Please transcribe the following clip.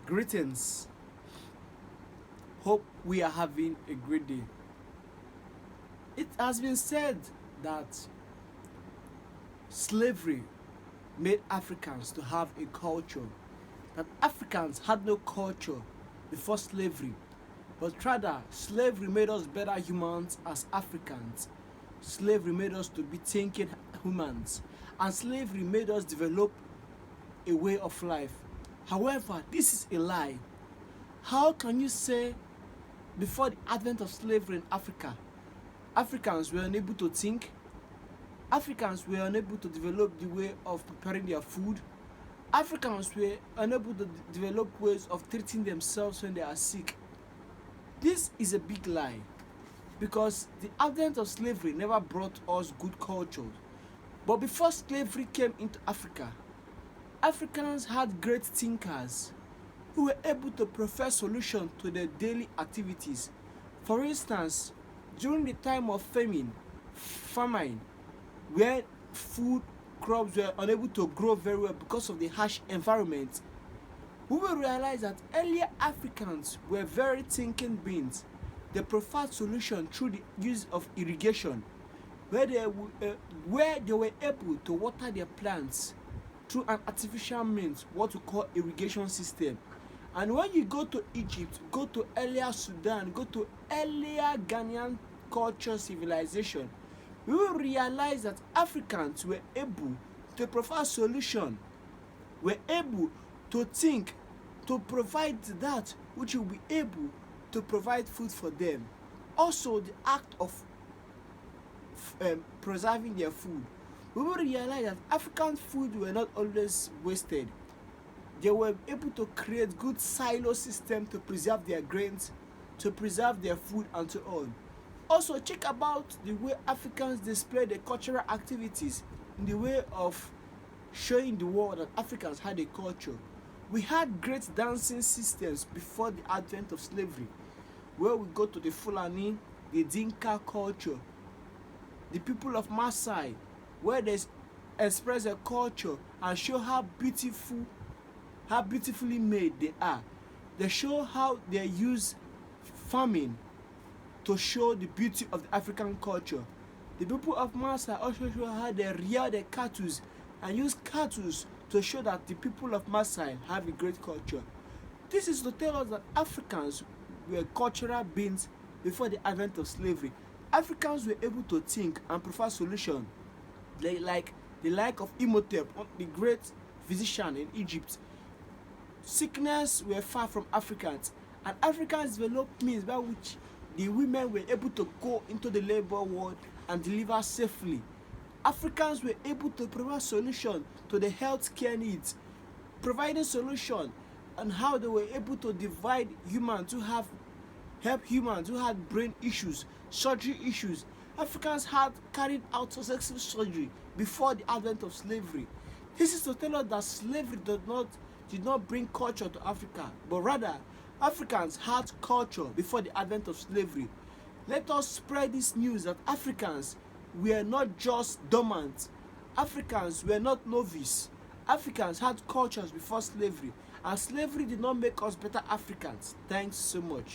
Greetings. Hope we are having a great day. It has been said that slavery made Africans to have a culture, that Africans had no culture before slavery, but rather slavery made us better humans as Africans. Slavery made us to be thinking humans, and slavery made us develop a way of life. However, this is a lie. How can you say before the advent of slavery in Africa, Africans were unable to think, Africans were unable to develop the way of preparing their food, Africans were unable to develop ways of treating themselves when they are sick? This is a big lie, because the advent of slavery never brought us good culture. But before slavery came into Africa, Africans had great thinkers who were able to provide solutions to their daily activities. For instance, during the time of famine, where food crops were unable to grow very well because of the harsh environment, we will realize that earlier Africans were very thinking beings. They preferred solutions through the use of irrigation, where they were able to water their plants through an artificial means, what we call irrigation system. And when you go to Egypt, go to earlier Sudan, go to earlier Ghanaian culture civilization, we will realize that Africans were able to provide solution, were able to think, to provide that which will be able to provide food for them. Also, the act of preserving their food, we will realize that African food were not always wasted. They were able to create good silo system to preserve their grains, to preserve their food, and so on. Also, check about the way Africans display their cultural activities in the way of showing the world that Africans had a culture. We had great dancing systems before the advent of slavery, where we go to the Fulani, the Dinka culture, the people of Maasai, where they express their culture and show how beautifully made they are. They show how they use farming to show the beauty of the African culture. The people of Maasai also show how they rear their cattle and use cattle to show that the people of Maasai have a great culture. This is to tell us that Africans were cultural beings before the advent of slavery. Africans were able to think and provide solutions, like of Imhotep, the great physician in Egypt. Sickness were far from Africans, and Africans developed means by which the women were able to go into the labor ward and deliver safely. Africans were able to provide solutions to the healthcare needs, providing solutions on how they were able to divide humans who help humans who had brain issues, surgery issues. Africans had carried out successful surgery before the advent of slavery. This is to tell us that slavery did not bring culture to Africa, but rather Africans had culture before the advent of slavery. Let us spread this news that Africans were not just dormant. Africans were not novice. Africans had cultures before slavery, and slavery did not make us better Africans. Thanks so much.